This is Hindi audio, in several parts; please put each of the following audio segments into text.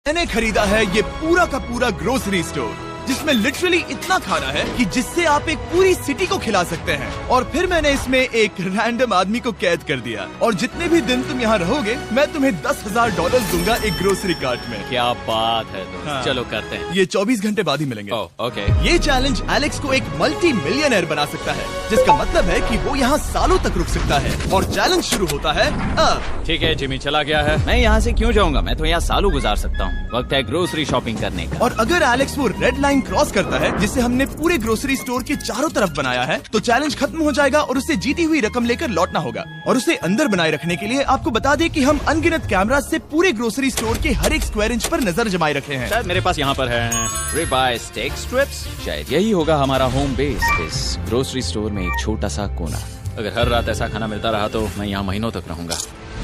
मैंने खरीदा है ये पूरा का पूरा ग्रोसरी स्टोर, जिसमें लिटरली इतना खाना है कि जिससे आप एक पूरी सिटी को खिला सकते हैं। और फिर मैंने इसमें एक रैंडम आदमी को कैद कर दिया, और जितने भी दिन तुम यहाँ रहोगे मैं तुम्हें $10,000 दूंगा एक ग्रोसरी कार्ट में। क्या बात है दोस्त। हाँ। चलो करते हैं। ये 24 घंटे बाद ही मिलेंगे। ओके। ये चैलेंज एलेक्स को एक मल्टी मिलियनर बना सकता है, जिसका मतलब है कि वो यहाँ सालों तक रुक सकता है। और चैलेंज शुरू होता है अब। ठीक है, जिमी चला गया है। मैं यहाँ से क्यों जाऊँगा, मैं तो यहाँ सालों गुजार सकता हूँ। वक्त है ग्रोसरी शॉपिंग करने का। और अगर एलेक्स वो रेड लाइन क्रॉस करता है, जिसे हमने पूरे ग्रोसरी स्टोर के चारों तरफ बनाया है, तो चैलेंज खत्म हो जाएगा और उसे जीती हुई रकम लेकर लौटना होगा। और उसे अंदर बनाए रखने के लिए आपको बता दें कि हम अनगिनत कैमरा से पूरे ग्रोसरी स्टोर के हर एक स्क्वायर इंच पर नजर जमाए रखे हैं। शायद मेरे पास यहाँ पर है रिब आई स्टेक स्ट्रिप्स। शायद यही होगा हमारा होम बेस, इस ग्रोसरी स्टोर में एक छोटा सा कोना। अगर हर रात ऐसा खाना मिलता रहा तो मैं यहाँ महीनों तक रहूंगा।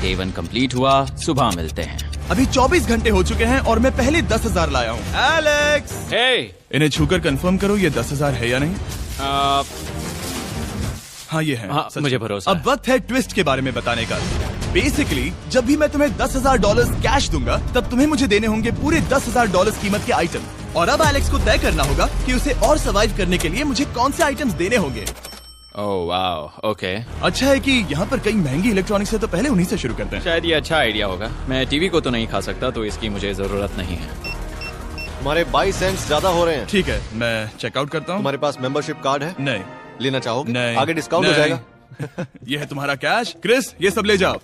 डे 1 कंप्लीट हुआ, सुबह मिलते हैं। अभी 24 घंटे हो चुके हैं और मैं पहले 10,000 लाया हूँ। एलेक्स, इन्हें छूकर कंफर्म करो ये 10,000 है या नहीं। हाँ ये है। हाँ, मुझे भरोसा अब वक्त है ट्विस्ट के बारे में बताने का। बेसिकली जब भी मैं तुम्हें $10,000 कैश दूंगा, तब तुम्हें मुझे देने होंगे पूरे $10,000 कीमत के आइटम। और अब एलेक्स को तय करना होगा कि उसे और सर्वाइव करने के लिए मुझे कौन से आइटम्स देने होंगे। Oh wow, okay. अच्छा है कि यहाँ पर कई महंगी इलेक्ट्रॉनिक्स है, तो पहले उन्हीं से शुरू करते हैं। शायद ये अच्छा आइडिया होगा। मैं टीवी को तो नहीं खा सकता, तो इसकी मुझे जरूरत नहीं है। हमारे 22 सेंट्स ज्यादा हो रहे हैं। ठीक है, मैं चेकआउट करता हूँ। तुम्हारे पास मेंबरशिप कार्ड है? नहीं। लेना चाहोगे? नहीं। आगे डिस्काउंट हो जाएगा। ये है तुम्हारा कैश। क्रिस, ये सब ले जाओ।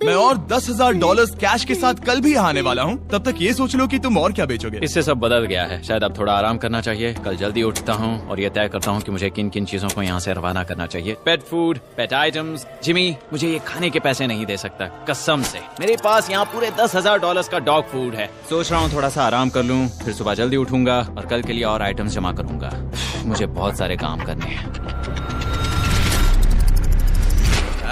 मैं और $10,000 कैश के साथ कल भी यहाँ आने वाला हूँ। तब तक ये सोच लो कि तुम और क्या बेचोगे। इससे सब बदल गया है। शायद अब थोड़ा आराम करना चाहिए। कल जल्दी उठता हूँ और ये तय करता हूँ कि मुझे किन किन चीजों को यहाँ से रवाना करना चाहिए। पेट फूड, पेट आइटम्स। जिमी मुझे ये खाने के पैसे नहीं दे सकता, कसम से। मेरे पास यहाँ पूरे $10,000 का डॉग फूड है। सोच रहा हूँ थोड़ा सा आराम कर लूँ, फिर सुबह जल्दी उठूंगा और कल के लिए और आइटम्स जमा करूंगा। मुझे बहुत सारे काम करने हैं।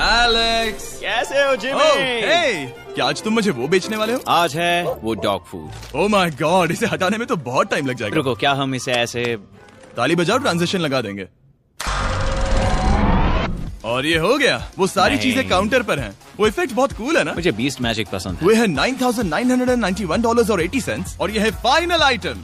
एलेक्स, कैसे हो जिमी? हे, क्या आज तुम मुझे वो बेचने वाले हो? आज है वो dog food. Oh my God, इसे हटाने में तो बहुत टाइम लग जाएगा। रुको, क्या हम इसे ऐसे ताली बजाओ, ट्रांजिशन लगा देंगे। और ये हो गया। वो सारी चीजें काउंटर पर हैं। वो इफेक्ट बहुत कूल है ना? मुझे बीस्ट मैजिक पसंद है। वो है $9,991.80 और ये है फाइनल आइटम।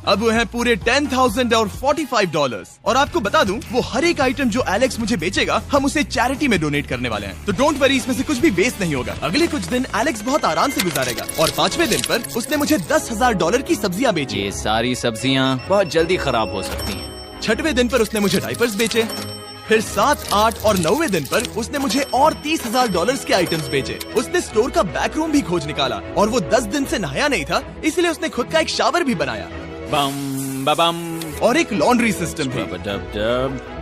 अब वो है पूरे $10,000 और $45। और आपको बता दूं, वो हर एक आइटम जो एलेक्स मुझे बेचेगा, हम उसे चैरिटी में डोनेट करने वाले हैं। तो डोंट वरी, इसमें से कुछ भी वेस्ट नहीं होगा। अगले कुछ दिन एलेक्स बहुत आराम से गुजारेगा। और 5वें दिन पर उसने मुझे $10,000 की सब्जियां बेची। ये सारी सब्जियां बहुत जल्दी खराब हो सकती हैं। 6वें दिन पर उसने मुझे डाइपर्स बेचे। फिर 7, 8 और 9वें दिन पर उसने मुझे और $30,000 के आइटम्स बेचे। उसने स्टोर का बैक रूम भी खोज निकाला। और वो 10 दिन से नहाया नहीं था, इसलिए उसने खुद का एक शावर भी बनाया। बम बम। और एक लॉन्ड्री सिस्टम भी।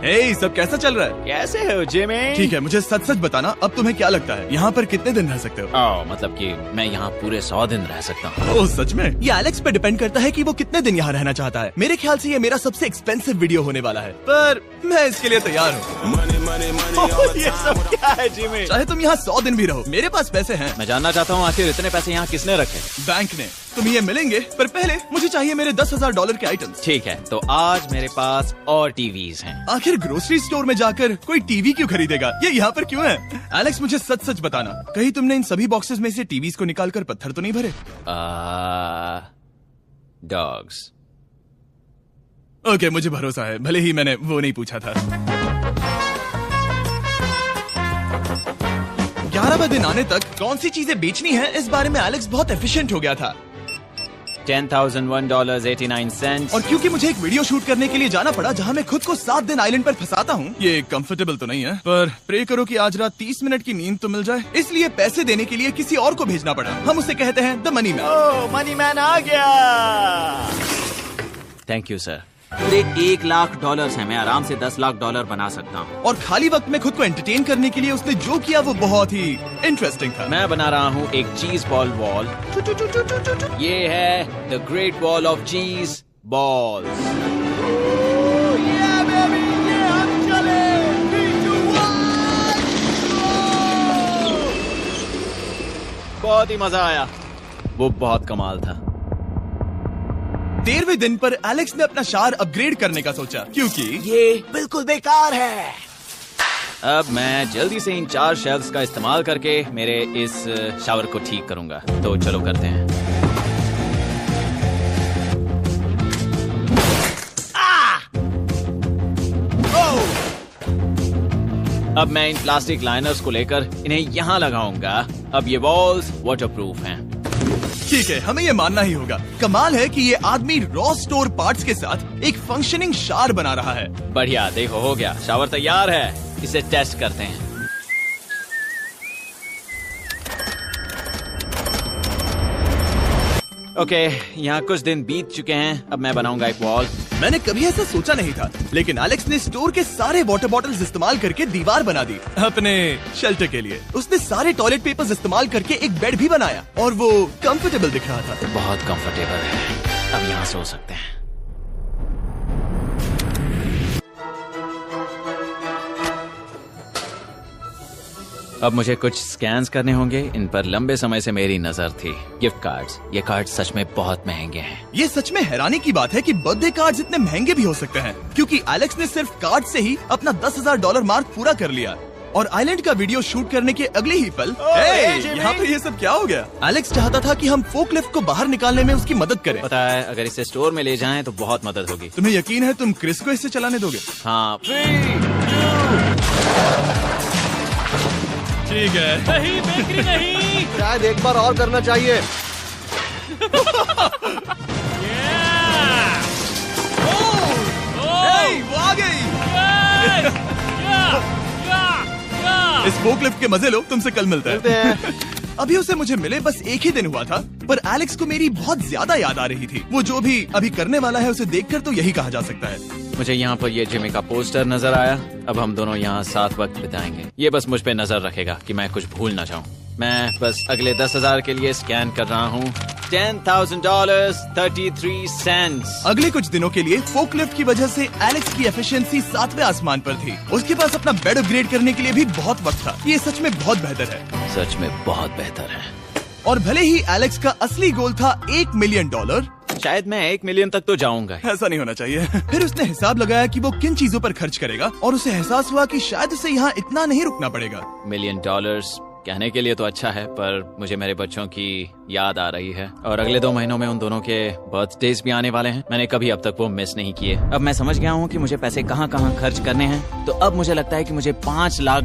हे, सब कैसा चल रहा है? कैसे हो जिमी? ठीक है, मुझे सच सच बताना, अब तुम्हें क्या लगता है यहाँ पर कितने दिन रह सकते हो? मतलब कि मैं यहाँ पूरे 100 दिन रह सकता हूँ। ओह सच में? ये एलेक्स पे डिपेंड करता है कि वो कितने दिन यहाँ रहना चाहता है। मेरे ख्याल से ये मेरा सबसे एक्सपेंसिव वीडियो होने वाला है, पर मैं इसके लिए तैयार हूँ। ये सब क्या है जिमी? चाहे तुम यहाँ 100 दिन भी रहो, मेरे पास पैसे हैं। मैं जानना चाहता हूँ आखिर इतने पैसे यहाँ किसने रखे? बैंक ने। तुम्हें ये मिलेंगे, पर पहले मुझे चाहिए मेरे $10,000 के आइटम्स। ठीक है, तो आज मेरे पास और टीवीज हैं। आखिर ग्रोसरी स्टोर में जाकर कोई टीवी क्यों खरीदेगा? ये यहाँ पर क्यों है? एलेक्स, मुझे सच सच बताना, कहीं तुमने इन सभी बॉक्सेस में से टीवीज को निकालकर पत्थर तो नहीं भरे? डॉग्स। ओके, मुझे भरोसा है, भले ही मैंने वो नहीं पूछा था। 11वें दिन आने तक कौन सी चीजें बेचनी है, इस बारे में एलेक्स बहुत एफिशिएंट हो गया था। $10,001.89। और क्योंकि मुझे एक वीडियो शूट करने के लिए जाना पड़ा, जहाँ मैं खुद को 7 दिन आइलैंड पर फंसाता हूँ। ये कंफर्टेबल तो नहीं है, पर प्रे करो कि आज रात 30 मिनट की नींद तो मिल जाए। इसलिए पैसे देने के लिए किसी और को भेजना पड़ा। हम उसे कहते हैं the money man. Oh, money man आ गया। Thank you sir. पूरे $1 लाख है। मैं आराम से $10 लाख बना सकता हूँ। और खाली वक्त में खुद को एंटरटेन करने के लिए उसने जो किया वो बहुत ही इंटरेस्टिंग था। मैं बना रहा हूँ एक चीज बॉल वॉल। ये है द ग्रेट वॉल ऑफ चीज बॉल्स। बहुत ही मजा आया। वो बहुत कमाल था। 13वें दिन पर एलेक्स ने अपना शार अपग्रेड करने का सोचा, क्योंकि ये बिल्कुल बेकार है। अब मैं जल्दी से इन 4 शेल्फ्स का इस्तेमाल करके मेरे इस शावर को ठीक करूंगा। तो चलो करते हैं। अब मैं इन प्लास्टिक लाइनर्स को लेकर इन्हें यहाँ लगाऊंगा। अब ये वॉल्स वाटरप्रूफ हैं। ठीक है, हमें ये मानना ही होगा। कमाल है कि ये आदमी रॉ स्टोर पार्ट्स के साथ एक फंक्शनिंग शावर बना रहा है। बढ़िया, देखो हो गया, शावर तैयार है। इसे टेस्ट करते हैं। ओके, यहाँ कुछ दिन बीत चुके हैं। अब मैं बनाऊंगा एक वॉल। मैंने कभी ऐसा सोचा नहीं था, लेकिन एलेक्स ने स्टोर के सारे वाटर बॉटल्स इस्तेमाल करके दीवार बना दी अपने शेल्टर के लिए। उसने सारे टॉयलेट पेपर्स इस्तेमाल करके एक बेड भी बनाया और वो कंफर्टेबल दिख रहा था। बहुत कंफर्टेबल है। अब यहाँ सो सकते हैं। अब मुझे कुछ स्कैन्स करने होंगे। इन पर लंबे समय से मेरी नजर थी। Gift cards. ये कार्ड सच में बहुत महंगे हैं। ये सच में हैरानी की बात है कि बर्थडे कार्ड्स इतने महंगे भी हो सकते हैं, क्योंकि एलेक्स ने सिर्फ कार्ड से ही अपना $10,000 मार्क पूरा कर लिया। और आइलैंड का वीडियो शूट करने के अगले ही पल यहाँ पे ये सब क्या हो गया? एलेक्स चाहता था कि हम फोकलिफ्ट को बाहर निकालने में उसकी मदद करें। पता है, अगर इसे स्टोर में ले जाएं तो बहुत मदद होगी। तुम्हें यकीन है तुम क्रिस को इसे चलाने दोगे? हाँ। ठीक है। नहीं, बेकरी नहीं। शायद एक बार और करना चाहिए। वो आ गई। इस फोकलिफ्ट के मजे लो, तुमसे कल मिलते हैं। अभी उसे मुझे मिले बस एक ही दिन हुआ था, पर एलेक्स को मेरी बहुत ज्यादा याद आ रही थी। वो जो भी अभी करने वाला है उसे देखकर तो यही कहा जा सकता है। मुझे यहाँ पर ये जिमी का पोस्टर नजर आया। अब हम दोनों यहाँ साथ वक्त बिताएंगे। ये बस मुझ पे नजर रखेगा कि मैं कुछ भूल ना जाऊँ। मैं बस अगले 10,000 के लिए स्कैन कर रहा हूँ। $10,000 33 सेंट्स। अगले कुछ दिनों के लिए फोकलिफ्ट की वजह से एलेक्स की एफिशिएंसी 7वें आसमान पर थी। उसके पास अपना बेड अपग्रेड करने के लिए भी बहुत वक्त था। ये सच में बहुत बेहतर है। सच में बहुत बेहतर है। और भले ही एलेक्स का असली गोल था $1 मिलियन, शायद मैं 1 मिलियन तक तो जाऊंगा। ऐसा नहीं होना चाहिए। फिर उसने हिसाब लगाया कि वो किन चीजों पर खर्च करेगा और उसे एहसास हुआ कि शायद उसे यहाँ इतना नहीं रुकना पड़ेगा। $1 मिलियन कहने के लिए तो अच्छा है, पर मुझे मेरे बच्चों की याद आ रही है। और अगले 2 महीनों में उन दोनों के बर्थडेज भी आने वाले हैं। मैंने कभी अब तक वो मिस नहीं किए। अब मैं समझ गया हूँ कि मुझे पैसे कहाँ कहाँ खर्च करने हैं। तो अब मुझे लगता है कि मुझे $5 लाख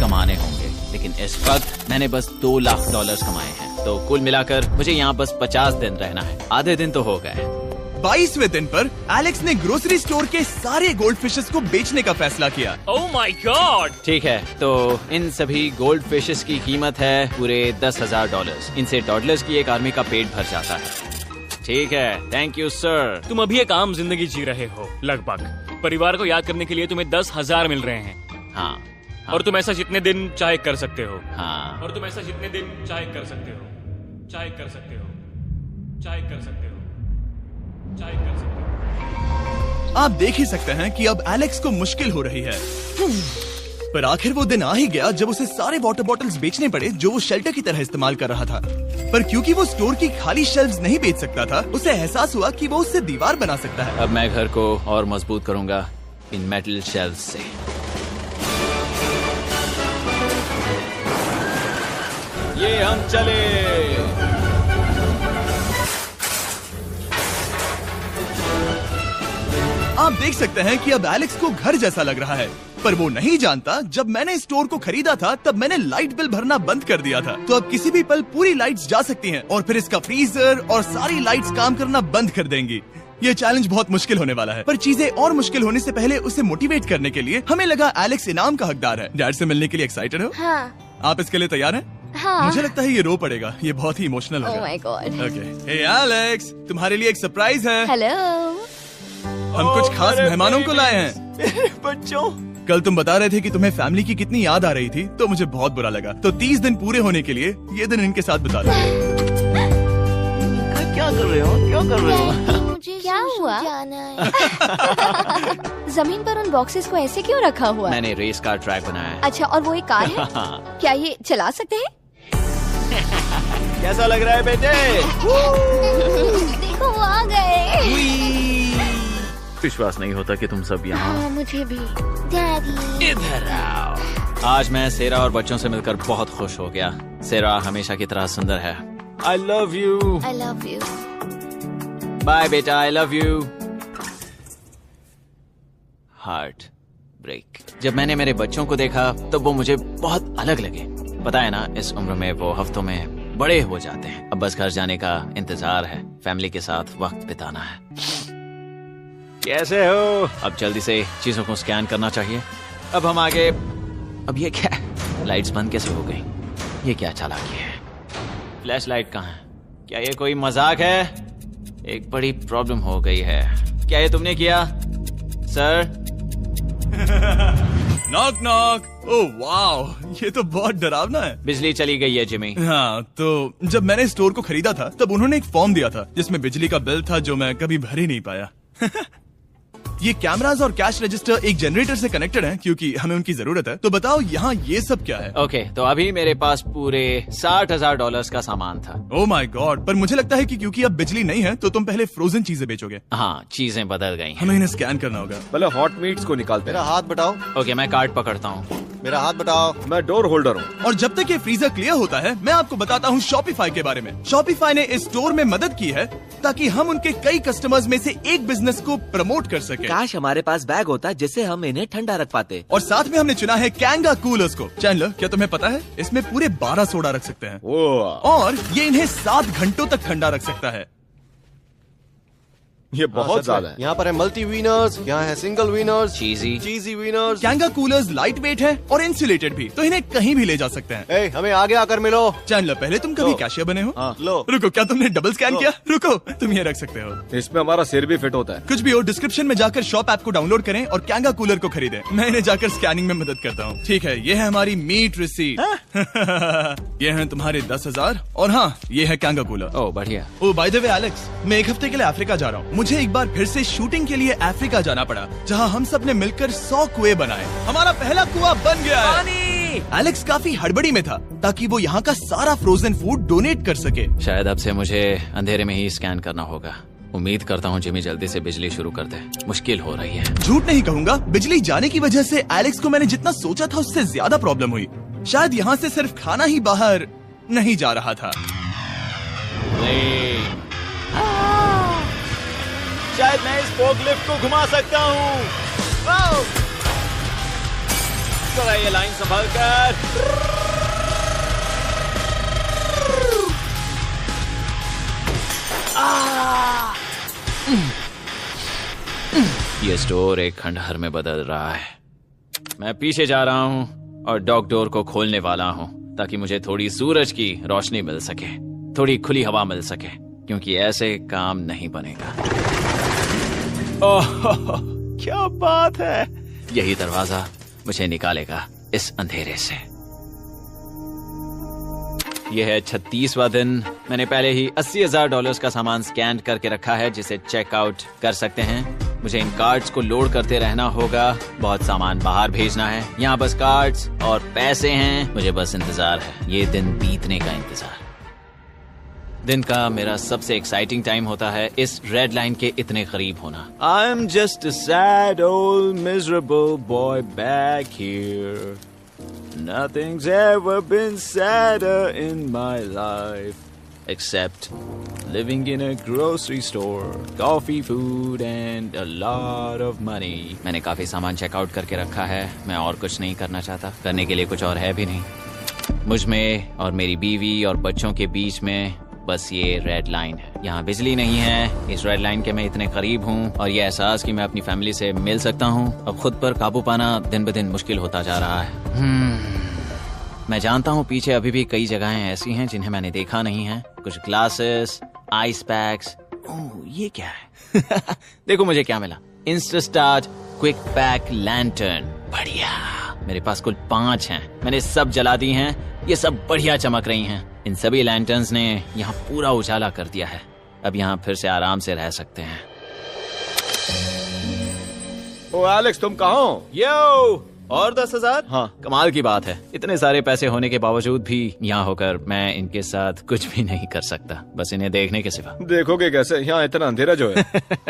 कमाने होंगे। लेकिन इस वक्त मैंने बस $2 लाख कमाए हैं। तो कुल मिलाकर मुझे यहाँ बस 50 दिन रहना है। आधे दिन तो हो गए। 22वें दिन पर एलेक्स ने ग्रोसरी स्टोर के सारे गोल्ड फिशेस को बेचने का फैसला किया। Oh my God! ठीक है, तो इन सभी गोल्ड फिशेस की कीमत है पूरे $10,000। इनसे टॉडलर्स की एक आर्मी का पेट भर जाता है। ठीक है, थैंक यू सर। तुम अभी एक आम जिंदगी जी रहे हो लगभग। परिवार को याद करने के लिए तुम्हें 10,000 मिल रहे हैं। हाँ। और तुम ऐसा जितने दिन चाहे कर सकते हो। हाँ। और तुम ऐसा जितने दिन चाहे कर सकते हो। चाहे कर सकते हो। चाहे कर सकते हो। चाहे कर सकते हो। आप देख ही सकते हैं कि अब एलेक्स को मुश्किल हो रही है। पर आखिर वो दिन आ ही गया जब उसे सारे वाटर बॉटल्स बेचने पड़े जो वो शेल्टर की तरह इस्तेमाल कर रहा था। पर क्योंकि वो स्टोर की खाली शेल्फ्स नहीं बेच सकता था, उसे एहसास हुआ कि वो उससे दीवार बना सकता है। अब मैं घर को और मजबूत करूंगा इन मेटल शेल्फ्स से। ये हम चले। आप देख सकते हैं कि अब एलेक्स को घर जैसा लग रहा है, पर वो नहीं जानता जब मैंने स्टोर को खरीदा था तब मैंने लाइट बिल भरना बंद कर दिया था। तो अब किसी भी पल पूरी लाइट्स जा सकती हैं और फिर इसका फ्रीजर और सारी लाइट्स काम करना बंद कर देंगी। ये चैलेंज बहुत मुश्किल होने वाला है, पर चीजें और मुश्किल होने से पहले उसे मोटिवेट करने के लिए हमें लगा एलेक्स इनाम का हकदार है। डैड से मिलने के लिए एक्साइटेड हो? हाँ। आप इसके लिए तैयार हैं? हाँ। मुझे लगता है ये रो पड़ेगा। ये बहुत ही इमोशनल होगा। Oh my God. Okay, hey Alex, तुम्हारे लिए एक सरप्राइज है। हेलो। हम कुछ खास मेहमानों को लाए हैं। बच्चों, कल तुम बता रहे थे कि तुम्हें फैमिली की कितनी याद आ रही थी, तो मुझे बहुत बुरा लगा। तो 30 दिन पूरे होने के लिए ये दिन इनके साथ बिता लो। क्या कर रहे हो? क्या कर रहे हो? मुझे क्या हुआ? जमीन पर उन बॉक्सेस को ऐसे क्यों रखा हुआ? मैंने रेस कार ट्रैक बनाया है। अच्छा, और वो एक कार है? क्या ये चला सकते हैं? कैसा लग रहा है बेटे? देखो वो आ गए। विश्वास नहीं होता कि तुम सब यहाँ। हाँ, मुझे भी। डैडी। इधर आओ। आज मैं सेरा और बच्चों से मिलकर बहुत खुश हो गया। सेरा हमेशा की तरह सुंदर है। I love you। I love you। Bye बेटा, I love you। Heartbreak. जब मैंने मेरे बच्चों को देखा तब वो मुझे बहुत अलग लगे। पता है ना, इस उम्र में वो हफ्तों में बड़े हो जाते हैं। अब बस घर जाने का इंतजार है, फैमिली के साथ वक्त बिताना है। कैसे हो? अब जल्दी से चीजों को स्कैन करना चाहिए। अब हम आगे। अब ये क्या है? लाइट्स बंद कैसे हो गई? ये क्या चालाकी है? फ्लैश लाइट कहाँ है? क्या ये कोई मजाक है? एक बड़ी प्रॉब्लम हो गई है। क्या ये तुमने किया sir? Knock knock. Oh wow, ये तो बहुत डरावना है। बिजली चली गई है जिमी। हाँ, तो जब मैंने स्टोर को खरीदा था तब उन्होंने एक फॉर्म दिया था जिसमें बिजली का बिल था जो मैं कभी भर ही नहीं पाया। ये कैमरास और कैश रजिस्टर एक जनरेटर से कनेक्टेड हैं क्योंकि हमें उनकी जरूरत है। तो बताओ यहाँ ये सब क्या है? ओके, तो अभी मेरे पास पूरे $60,000 का सामान था। ओह माय गॉड, पर मुझे लगता है कि क्योंकि अब बिजली नहीं है तो तुम पहले फ्रोजन चीजें बेचोगे। हाँ, चीजें बदल गई हैं। हमें इन्हें स्कैन करना होगा। पहले हॉट मीट्स को निकालते मेरा हैं। हाथ बताओ। ओके, मैं कार्ड पकड़ता हूँ। मेरा हाथ बताओ। मैं डोर होल्डर हूँ। और जब तक ये फ्रीजर क्लियर होता है मैं आपको बताता हूँ शॉपिफाई के बारे में। शॉपिफाई ने इस स्टोर में मदद की है ताकि हम उनके कई कस्टमर्स में से एक बिजनेस को प्रमोट कर सके। काश हमारे पास बैग होता जिससे हम इन्हें ठंडा रख पाते। और साथ में हमने चुना है कैंगा कूलर्स को। चैनलर, क्या तुम्हें पता है इसमें पूरे 12 सोडा रख सकते हैं और ये इन्हें 7 घंटों तक ठंडा रख सकता है। ये बहुत ज्यादा है। यहाँ पर है मल्टी विनर्स, यहाँ है single winners, cheesy. Cheesy winners. कैंगा कूलर्स लाइट वेट है और इंसुलेटेड भी, तो इन्हें कहीं भी ले जा सकते हैं। ए, हमें आगे आकर मिलो। चैनलर, पहले तुम कभी लो। कैशियर बने हो? लो। रुको, क्या तुमने डबल स्कैन लो। किया? रुको, तुम ये रख सकते हो। इसमें हमारा सिर भी फिट होता है। कुछ भी हो, डिस्क्रिप्शन में जाकर शॉप ऐप को डाउनलोड करें और कैंगा कूलर को खरीदें। मैं इन्हें जाकर स्कैनिंग में मदद करता हूँ। ठीक है, ये है हमारी मीट रिसीट। ये है तुम्हारे 10,000 और हाँ, ये है कैंगा कूलर। ओह बढ़िया। ओ बाय द वे एलेक्स, मैं एक हफ्ते के लिए अफ्रीका जा रहा हूँ। मुझे एक बार फिर से शूटिंग के लिए अफ्रीका जाना पड़ा जहाँ हम सब ने मिलकर 100 कुएं बनाए। हमारा पहला कुआं बन गया है। एलेक्स काफी हड़बड़ी में था ताकि वो यहाँ का सारा फ्रोजन फूड डोनेट कर सके। शायद अब से मुझे अंधेरे में ही स्कैन करना होगा। उम्मीद करता हूँ जिमी जल्दी से बिजली शुरू कर दे। मुश्किल हो रही है। झूठ नहीं कहूँगा, बिजली जाने की वजह से एलेक्स को मैंने जितना सोचा था उससे ज्यादा प्रॉब्लम हुई। शायद यहाँ से सिर्फ खाना ही बाहर नहीं जा रहा था। शायद मैं इस फोकलिफ्ट को घुमा सकता हूँ। चला ये लाइन संभाल कर। ये स्टोर एक खंडहर में बदल रहा है। मैं पीछे जा रहा हूँ और डॉग डोर को खोलने वाला हूँ ताकि मुझे थोड़ी सूरज की रोशनी मिल सके, थोड़ी खुली हवा मिल सके, क्योंकि ऐसे काम नहीं बनेगा। ओह क्या बात है। यही दरवाजा मुझे निकालेगा इस अंधेरे से। यह है 36वां दिन। मैंने पहले ही $80,000 का सामान स्कैन करके रखा है जिसे चेकआउट कर सकते हैं। मुझे इन कार्ड्स को लोड करते रहना होगा। बहुत सामान बाहर भेजना है। यहाँ बस कार्ड्स और पैसे हैं। मुझे बस इंतजार है, ये दिन बीतने का इंतजार। दिन का मेरा सबसे एक्साइटिंग टाइम होता है इस रेड लाइन के इतने करीब होना। I am just a sad old miserable boy back here. Nothing's ever been sadder in my life except living in a grocery store, coffee, food and a lot of money. मैंने काफी सामान चेकआउट करके रखा है। मैं और कुछ नहीं करना चाहता। करने के लिए कुछ और है भी नहीं। मुझ में और मेरी बीवी और बच्चों के बीच में बस ये रेड लाइन है। यहाँ बिजली नहीं है। इस रेड लाइन के मैं इतने करीब हूँ और ये एहसास कि मैं अपनी फैमिली से मिल सकता हूँ अब खुद पर काबू पाना दिन ब दिन मुश्किल होता जा रहा है। मैं जानता हूँ पीछे अभी भी कई जगहें ऐसी हैं जिन्हें मैंने देखा नहीं है। कुछ ग्लासेस, आइस पैक्स। ओह ये क्या है? देखो मुझे क्या मिला। इंस्टास्टार्ट क्विक पैक लैंटर्न। बढ़िया। मेरे पास कुल 5 हैं। मैंने सब जला दी हैं। ये सब बढ़िया चमक रही हैं। इन सभी लैंटर्न्स ने यहाँ पूरा उजाला कर दिया है। अब यहाँ फिर से आराम से रह सकते हैं। ओ एलेक्स, तुम कहाँ हो? यो और 10,000? हाँ। कमाल की बात है, इतने सारे पैसे होने के बावजूद भी यहाँ होकर मैं इनके साथ कुछ भी नहीं कर सकता, बस इन्हें देखने के सिवा। देखोगे कैसे, यहाँ इतना अंधेरा जो है।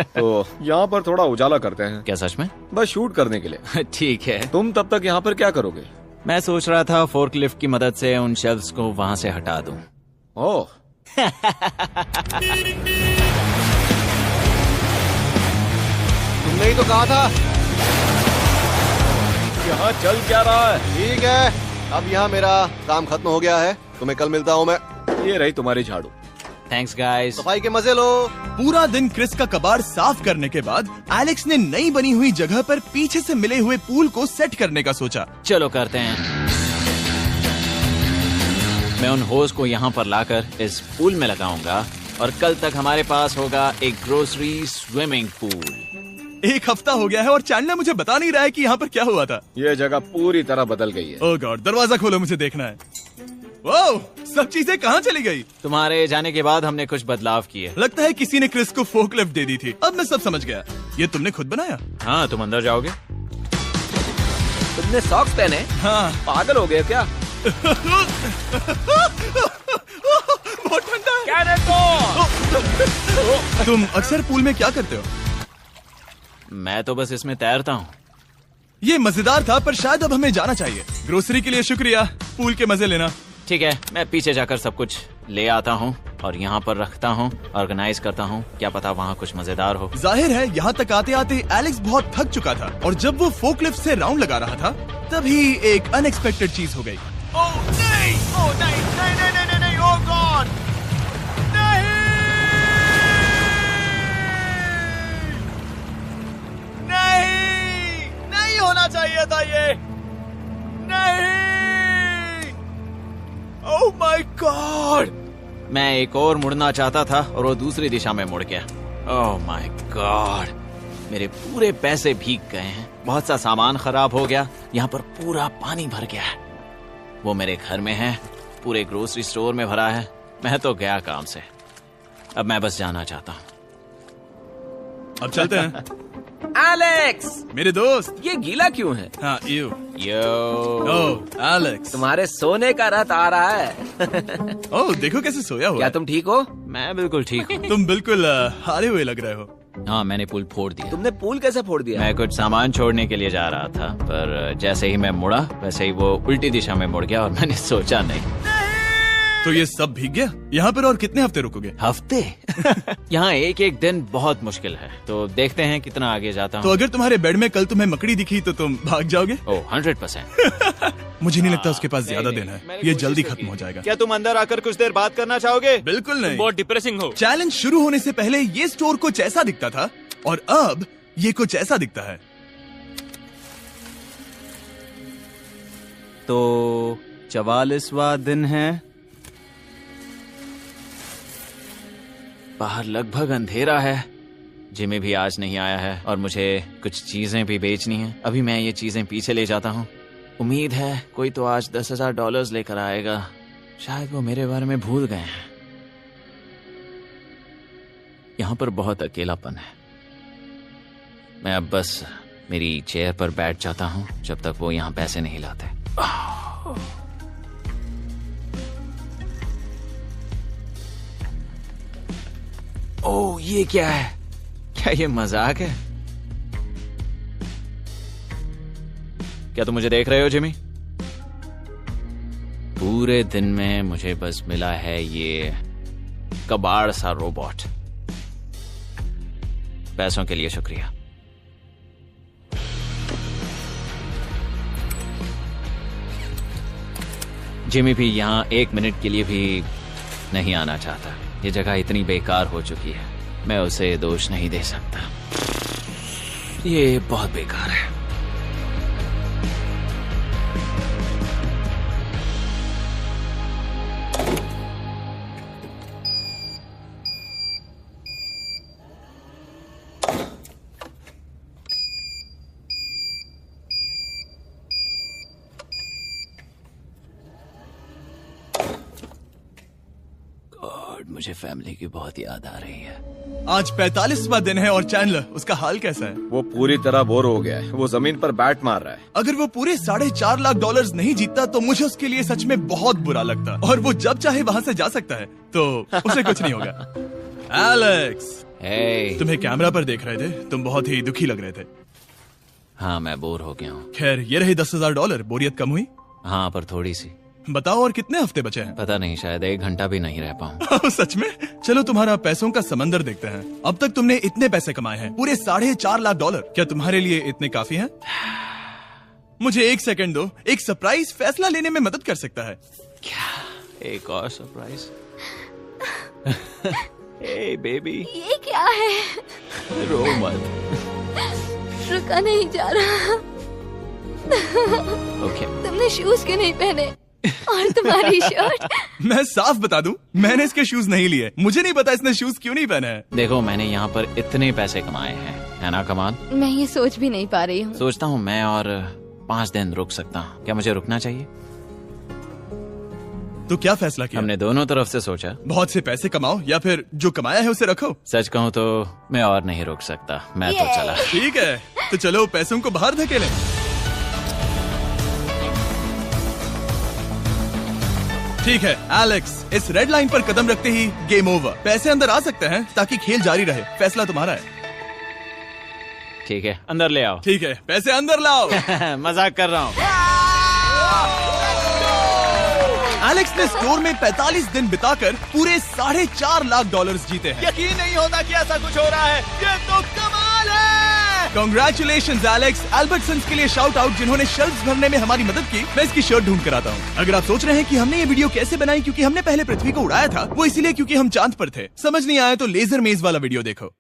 तो यहाँ पर थोड़ा उजाला करते हैं। क्या सच में? बस शूट करने के लिए। ठीक है। तुम तब तक यहाँ पर क्या करोगे? मैं सोच रहा था फोर्कलिफ्ट की मदद से उन शेल्फ्स को वहाँ से हटा दूं। ओह। तुमने ही तो कहा था। यहाँ चल क्या रहा है? ठीक है, अब यहाँ मेरा काम खत्म हो गया है, तुम्हें कल मिलता हूँ मैं। ये रही तुम्हारी झाड़ू। Thanks guys. सफाई के मजे लो। पूरा दिन क्रिस का कबाड़ साफ करने के बाद एलेक्स ने नई बनी हुई जगह पर पीछे से मिले हुए पूल को सेट करने का सोचा। चलो करते हैं। मैं उन होज को यहाँ पर लाकर इस पूल में लगाऊंगा और कल तक हमारे पास होगा एक ग्रोसरी स्विमिंग पूल। एक हफ्ता हो गया है और चैंडलर मुझे बता नहीं रहा है कि यहाँ पर क्या हुआ था। ये जगह पूरी तरह बदल गई है। ओह गॉड, दरवाजा खोलो, मुझे देखना है। ओह, सब चीजें कहाँ चली गई? तुम्हारे जाने के बाद हमने कुछ बदलाव किए। लगता है किसी ने क्रिस को फोर्कलिफ्ट दे दी थी। अब मैं सब समझ गया। ये तुमने खुद बनाया? हाँ, तुम अंदर जाओगे? तुमने सॉक्स पहने? हाँ। पागल हो गए क्या? बहुत ठंडा है। तुम अक्सर पूल में क्या करते हो? मैं तो बस इसमें तैरता हूँ। ये मजेदार था, पर शायद अब हमें जाना चाहिए। ग्रोसरी के लिए शुक्रिया, पूल के मजे लेना। ठीक है, मैं पीछे जाकर सब कुछ ले आता हूँ और यहाँ पर रखता हूँ, ऑर्गेनाइज करता हूँ। क्या पता वहाँ कुछ मजेदार हो। जाहिर है यहाँ तक आते आते एलेक्स बहुत थक चुका था और जब वो फोर्कलिफ्ट से राउंड लगा रहा था तभी एक अनएक्सपेक्टेड चीज हो गई। ओह नहीं, ओह नहीं, नहीं, नहीं, नहीं, नहीं, ओह गॉड, नहीं, नहीं, नहीं होना चाहिए था ये, नहीं, ओह माय गॉड। मैं एक और मुड़ना चाहता था और वो दूसरी दिशा में मुड़ गया। ओह माय गॉड, मेरे पूरे पैसे भीग गए हैं, बहुत सा सामान खराब हो गया, यहाँ पर पूरा पानी भर गया है। वो मेरे घर में है, पूरे ग्रोसरी स्टोर में भरा है। मैं तो गया काम से, अब मैं बस जाना चाहता हूँ। अब चलते हैं। एलेक्स, मेरे दोस्त। ये गीला क्यों है? हाँ, यू। यो, ओह एलेक्स, तुम्हारे सोने का रथ आ रहा है। ओह देखो कैसे सोया हुआ क्या है। तुम ठीक हो? मैं बिल्कुल ठीक हूँ। तुम बिल्कुल हारे हुए लग रहे हो। हाँ, मैंने पुल फोड़ दिया। तुमने पूल कैसे फोड़ दिया? मैं कुछ सामान छोड़ने के लिए जा रहा था, पर जैसे ही मैं मुड़ा वैसे ही वो उल्टी दिशा में मुड़ गया और मैंने सोचा नहीं। तो ये सब भीग गया। यहाँ पर और कितने हफ्ते रुकोगे? हफ्ते? यहाँ एक एक दिन बहुत मुश्किल है, तो देखते हैं कितना आगे जाता तो हूँ। अगर तुम्हारे बेड में कल तुम्हें मकड़ी दिखी तो तुम भाग जाओगे? ओह 100%। मुझे नहीं लगता उसके पास ज्यादा नहीं, दिन है, मैंने ये कोशिश जल्दी तो खत्म की। हो जाएगा। क्या तुम अंदर आकर कुछ देर बात करना चाहोगे? बिल्कुल नहीं। बहुत डिप्रेसिंग हो। चैलेंज शुरू होने से पहले ये स्टोर कुछ ऐसा दिखता था और अब ये कुछ ऐसा दिखता है। तो 44वां दिन है, बाहर लगभग अंधेरा है। जिमी भी आज नहीं आया है और मुझे कुछ चीजें भी बेचनी हैं। अभी मैं ये चीजें पीछे ले जाता हूँ। उम्मीद है कोई तो आज $10,000 लेकर आएगा। शायद वो मेरे बारे में भूल गए हैं। यहाँ पर बहुत अकेलापन है। मैं अब बस मेरी चेयर पर बैठ जाता हूँ जब तक वो यहाँ पैसे नहीं लाते। ओह, ये क्या है? क्या ये मजाक है? क्या तुम मुझे देख रहे हो जिमी? पूरे दिन में मुझे बस मिला है ये कबाड़ सा रोबोट। पैसों के लिए शुक्रिया। जिमी भी यहाँ 1 मिनट के लिए भी नहीं आना चाहता। ये जगह इतनी बेकार हो चुकी है, मैं उसे दोष नहीं दे सकता। ये बहुत बेकार है। मुझे फैमिली की बहुत याद आ रही है। आज 45वां दिन है और चैंडलर, उसका हाल कैसा है? वो पूरी तरह बोर हो गया है। वो जमीन पर बैट मार रहा है। अगर वो पूरे $4.5 लाख नहीं जीतता तो मुझे उसके लिए सच में बहुत बुरा लगता, और वो जब चाहे वहाँ से जा सकता है, तो उसे कुछ नहीं होगा। एलेक्स, हे, तुम्हें कैमरा पर देख रहे थे, तुम बहुत ही दुखी लग रहे थे। हाँ, मैं बोर हो गया हूँ। खैर, ये रहे $10,000। बोरियत कम हुई? हाँ, पर थोड़ी सी। बताओ, और कितने हफ्ते बचे हैं? पता नहीं, शायद 1 घंटा भी नहीं रह पाऊँ। सच में? चलो तुम्हारा पैसों का समंदर देखते हैं। अब तक तुमने इतने पैसे कमाए हैं, पूरे $4.5 लाख। क्या तुम्हारे लिए इतने काफी हैं? मुझे 1 सेकंड दो, एक सरप्राइज फैसला लेने में मदद कर सकता है। क्या? एक और सरप्राइज? हे बेबी, ये क्या है? रो मत। रुका नहीं जा रहा। ओके। तुमने शूज क्यों नहीं पहने? और तुम्हारी शर्ट? मैं साफ बता दूं, मैंने इसके शूज नहीं लिए। मुझे नहीं पता इसने शूज क्यों नहीं पहने हैं। देखो, मैंने यहाँ पर इतने पैसे कमाए हैं, है ना कमाल? मैं ये सोच भी नहीं पा रही हूँ। सोचता हूँ मैं और 5 दिन रुक सकता हूँ। क्या मुझे रुकना चाहिए? तो क्या फैसला किया? हमने दोनों तरफ से सोचा। बहुत से पैसे कमाओ या फिर जो कमाया है उसे रखो। सच कहूँ तो मैं और नहीं रुक सकता। मैं तो चला। ठीक है, तो चलो पैसों को बाहर धकेलें। ठीक है एलेक्स, इस रेड लाइन पर कदम रखते ही गेम ओवर। पैसे अंदर आ सकते हैं ताकि खेल जारी रहे। फैसला तुम्हारा है। ठीक है, अंदर ले आओ। ठीक है, पैसे अंदर लाओ। मजाक कर रहा हूँ। एलेक्स ने स्टोर में 45 दिन बिताकर पूरे $4.5 लाख जीते हैं। यकीन नहीं होता कि ऐसा कुछ हो रहा है। ये तो कमाल है। Congratulations Alex. एल्बर्टसन्स के लिए शाउट आउट, जिन्होंने शेल्फ्स भरने में हमारी मदद की। मैं इसकी शर्ट ढूंढ कर आता हूँ। अगर आप सोच रहे हैं कि हमने ये वीडियो कैसे बनाई क्योंकि हमने पहले पृथ्वी को उड़ाया था, वो इसलिए क्योंकि हम चांद पर थे। समझ नहीं आया तो लेजर मेज वाला वीडियो देखो।